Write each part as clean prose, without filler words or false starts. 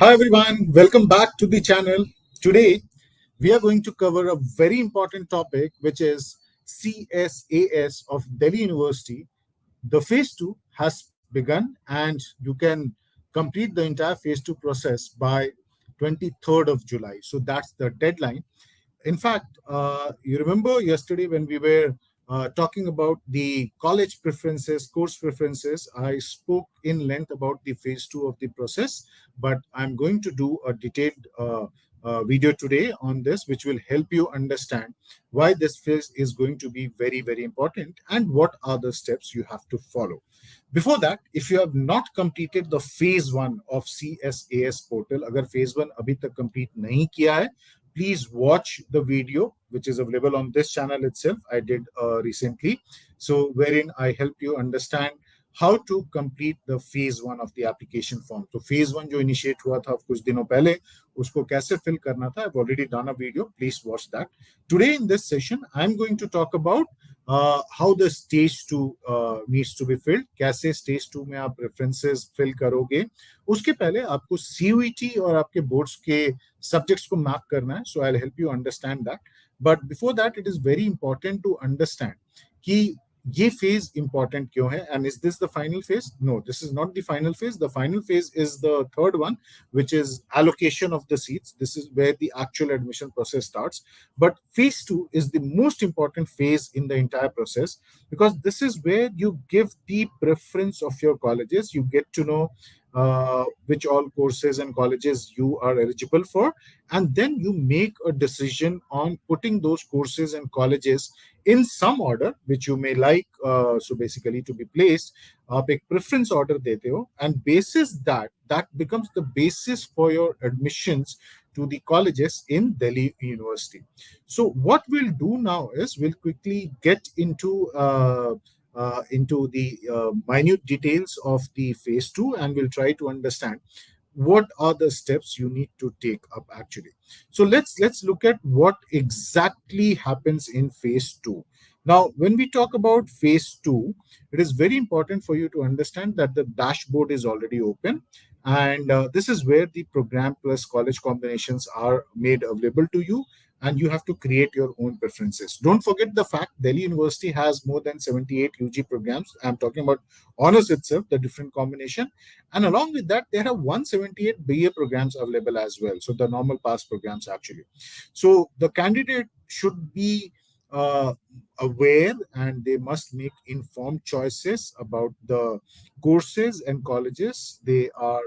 Hi everyone, welcome back to the channel. Today we are going to cover a very important topic which is CSAS of Delhi University. The phase 2 has begun and you can complete the entire phase 2 process by 23rd of July. So that's the deadline. In fact, you remember yesterday when we were talking about the college preferences, course preferences, I spoke in length about the phase 2 of the process, but I'm going to do a detailed video today on this, which will help you understand why this phase is going to be very, very important and what are the steps you have to follow. Before that, if you have not completed the phase 1 of CSAS portal, अगर phase 1 अभी तक complete नहीं किया है, please watch the video which is available on this channel itself. I did recently, so wherein I help you understand how to complete the phase 1 of the application form. So phase 1 जो initiate हुआ था कुछ दिनों पहले, उसको कैसे fill करना था, I've already done a video. Please watch that. Today in this session, I'm going to talk about how the stage 2 needs to be filled. कैसे stage 2 में आप references fill करोगे. उसके पहले आपको CUET और आपके boards के subjects को map करना है. So I'll help you understand that. But before that, it is very important to understand कि ये phase important क्यों है, and is this the final phase? No, this is not the final phase. The final phase is the third one, which is allocation of the seats. This is where the actual admission process starts. But phase 2 is the most important phase in the entire process because this is where you give the preference of your colleges. You get to know which all courses and colleges you are eligible for, and then you make a decision on putting those courses and colleges in some order which you may like, so basically to be placed. आप एक preference order देते हो, and basis that becomes the basis for your admissions to the colleges in Delhi University. So what we'll do now is we'll quickly get into the minute details of the phase 2, and we'll try to understand what are the steps you need to take up actually. So let's look at what exactly happens in phase 2. Now when we talk about phase 2, it is very important for you to understand that the dashboard is already open, and this is where the program plus college combinations are made available to you, and you have to create your own preferences. Don't forget the fact Delhi University has more than 78 UG programs. I'm talking about honors itself, the different combination. And along with that, there are 178 BA programs available as well. So the normal pass programs actually. So the candidate should be aware, and they must make informed choices about the courses and colleges they are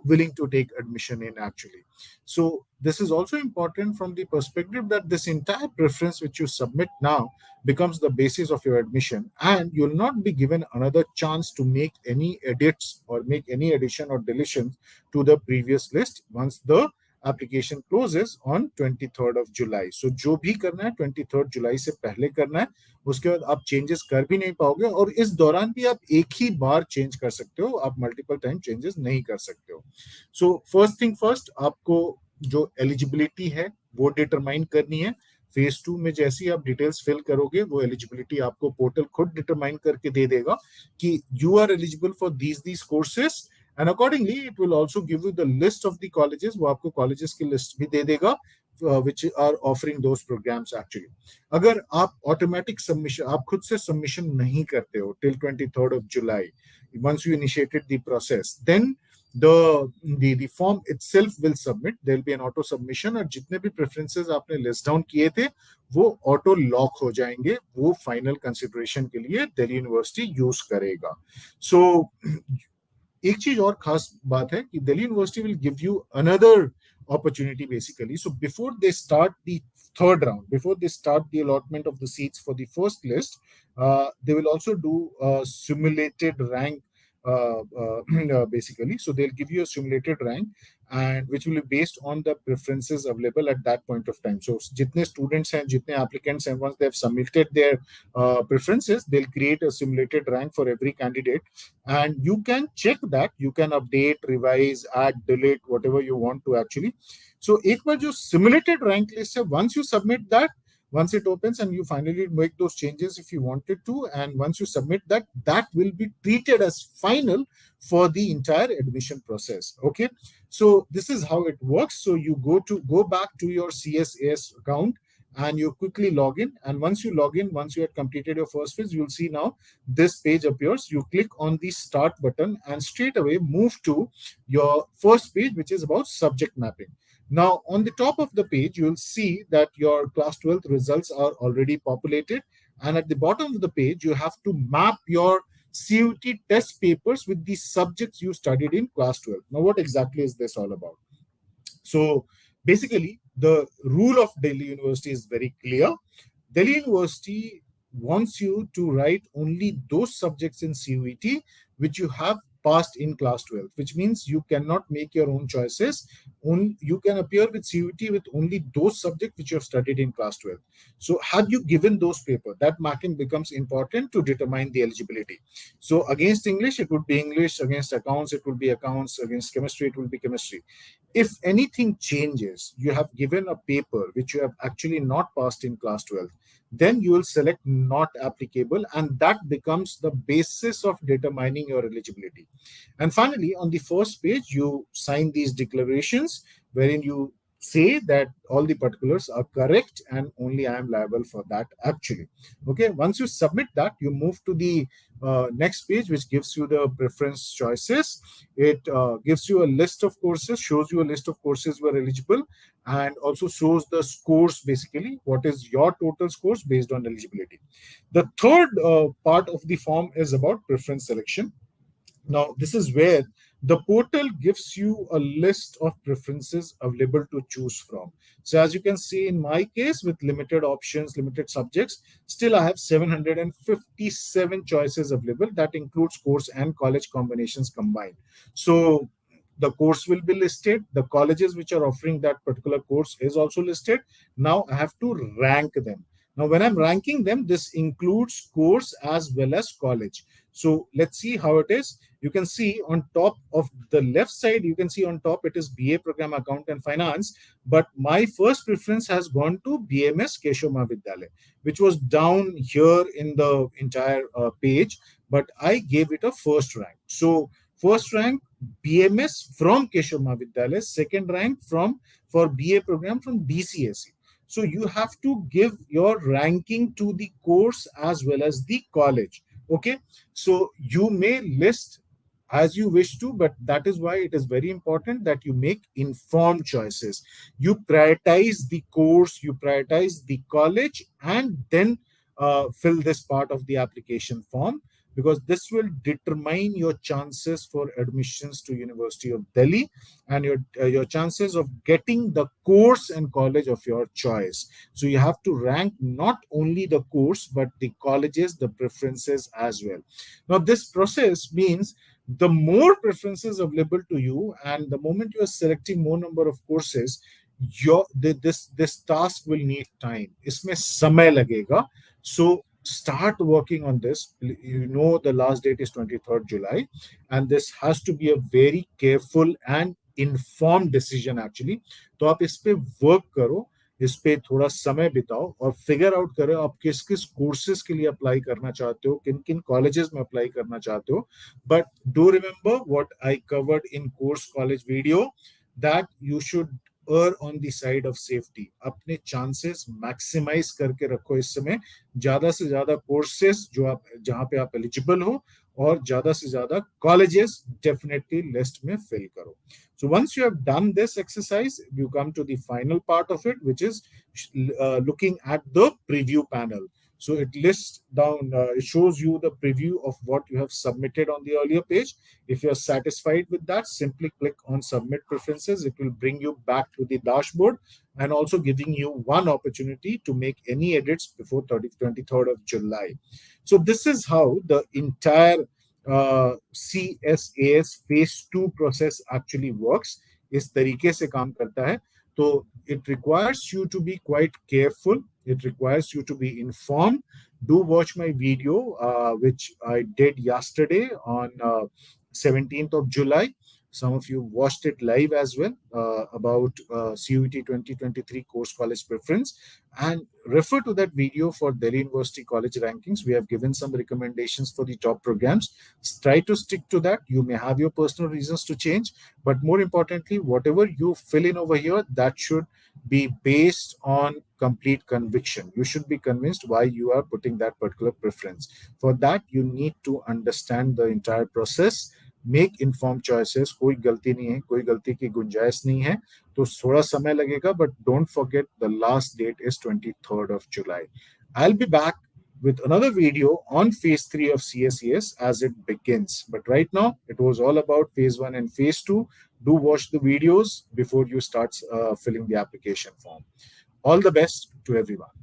willing to take admission in actually. So this is also important from the perspective that this entire preference which you submit now becomes the basis of your admission, and you'll not be given another chance to make any edits or make any addition or deletions to the previous list once the application closes on 23rd of July. So जो भी करना है 23rd जुलाई से पहले करना है, उसके बाद आप चेंजेस कर भी नहीं पाओगे, और इस दौरान भी आप एक ही बार चेंज कर सकते हो, आप मल्टीपल टाइम चेंजेस नहीं कर सकते हो. सो फर्स्ट थिंग फर्स्ट, आपको जो एलिजिबिलिटी है वो डिटरमाइन करनी है. फेज 2 में जैसे ही आप डिटेल्स फिल करोगे, वो एलिजिबिलिटी आपको पोर्टल खुद डिटरमाइन करके दे देगा कि you are eligible for these courses, and accordingly it will also give you the list of the colleges. वो आपको colleges की list भी दे देगा which are offering those programs actually. अगर आप automatic submission, आप खुद से submission नहीं करते हो till 23rd of July, once you initiated the process, then the form itself will submit. There will be an auto submission, और जितने भी preferences आपने list down किए थे वो auto lock हो जाएंगे, वो final consideration के लिए दिल्ली यूनिवर्सिटी यूज करेगा. So एक चीज और खास बात है कि Delhi university will give you another opportunity basically. So before they start the third round, before they start the allotment of the seats for the first list, they will also do a simulated rank basically. So they'll give you a simulated rank, and which will be based on the preferences available at that point of time. So jitne students hain, jitne applicants hain, once they have submitted their preferences, they'll create a simulated rank for every candidate, and you can check that. You can update, revise, add, delete, whatever you want to actually. So एक बार जो simulated rank list है, once you submit that, Once it opens and you finally make those changes if you wanted to, and once you submit that, that will be treated as final for the entire admission process. Okay, so this is how it works. So you go back to your CSAS account and you quickly log in, and once you log in, once you have completed your first phase, you'll see now this page appears. You click on the start button and straight away move to your first page, which is about subject mapping. Now, on the top of the page, you'll see that your class 12th results are already populated. And at the bottom of the page, you have to map your CUT test papers with the subjects you studied in class 12. Now, what exactly is this all about? So, basically, the rule of Delhi University is very clear. Delhi University wants you to write only those subjects in CUET which you have passed in class 12, which means you cannot make your own choices. You can appear with CUET with only those subjects which you have studied in class 12. So have you given those papers? That marking becomes important to determine the eligibility. So against English, it would be English. Against accounts, it will be accounts. Against chemistry, it will be chemistry. If anything changes, you have given a paper which you have actually not passed in class 12, then you will select not applicable, and that becomes the basis of determining your eligibility. And finally, on the first page, you sign these declarations wherein you say that all the particulars are correct and only I am liable for that actually. Okay, once you submit that, you move to the next page, which gives you the preference choices. It gives you a list of courses, shows you a list of courses who are eligible, and also shows the scores, basically what is your total scores based on eligibility. The third part of the form is about preference selection. Now, this is where the portal gives you a list of preferences available to choose from. So, as you can see in my case, with limited options, limited subjects, still I have 757 choices available. That includes course and college combinations combined. So, the course will be listed. The colleges which are offering that particular course is also listed. Now, I have to rank them. Now, when I'm ranking them, this includes course as well as college. So let's see how it is. You can see on top of the left side, you can see on top it is BA Program Account and Finance. But my first preference has gone to BMS Keshav Mahavidyalaya, which was down here in the entire page. But I gave it a first rank. So first rank BMS from Keshav Mahavidyalaya, second rank for BA program from DCSE. So you have to give your ranking to the course as well as the college. Okay, so you may list as you wish to, but that is why it is very important that you make informed choices. You prioritize the course, you prioritize the college, and then fill this part of the application form, because this will determine your chances for admissions to University of Delhi and your chances of getting the course and college of your choice. So you have to rank not only the course but the colleges, the preferences as well. Now this process means the more preferences available to you, and the moment you are selecting more number of courses, this task will need time. इसमें समय लगेगा. So start working on this. You know the last date is 23rd July, and this has to be a very careful and informed decision actually. तो आप इस पे work करो, इस पे थोड़ा समय बिताओ और फिगर आउट करो आप किस किस कोर्सेज के लिए अप्लाई करना चाहते हो, किन किन कॉलेजेस में अप्लाई करना चाहते हो. But do remember what I covered in course college video, that you should err on the side of safety. अपने chances maximize करके रखो इस समय. ज्यादा से ज्यादा courses जो आप जहां पे आप eligible हो और ज्यादा से ज्यादा colleges definitely list में fill करो. So once you have done this exercise, you come to the final part of it, which is looking at the preview panel. So it lists down, it shows you the preview of what you have submitted on the earlier page. If you're satisfied with that, simply click on submit preferences. It will bring you back to the dashboard and also giving you one opportunity to make any edits before 23rd of July. So this is how the entire CSAS phase 2 process actually works. इस तरीके से काम करता है. So it requires you to be quite careful. It requires you to be informed. Do watch my video, which I did yesterday on 17th of July. some of you watched it live as well, about CUET 2023 course college preference, and refer to that video for Delhi University college rankings. We have given some recommendations for the top programs. Try to stick to that. You may have your personal reasons to change, but more importantly, whatever you fill in over here, that should be based on complete conviction. You should be convinced why you are putting that particular preference. For that, you need to understand the entire process, make inform choices. कोई गलती नहीं है, कोई गलती की गुंजाइश नहीं है. तो थोड़ा समय लगेगा, but don't forget the last date is 23rd of July. I'll be back with another video on phase 3 of CSAS as it begins. But right now, it was all about phase 1 and phase 2. Do watch the videos before you start filling the application form. All the best to everyone.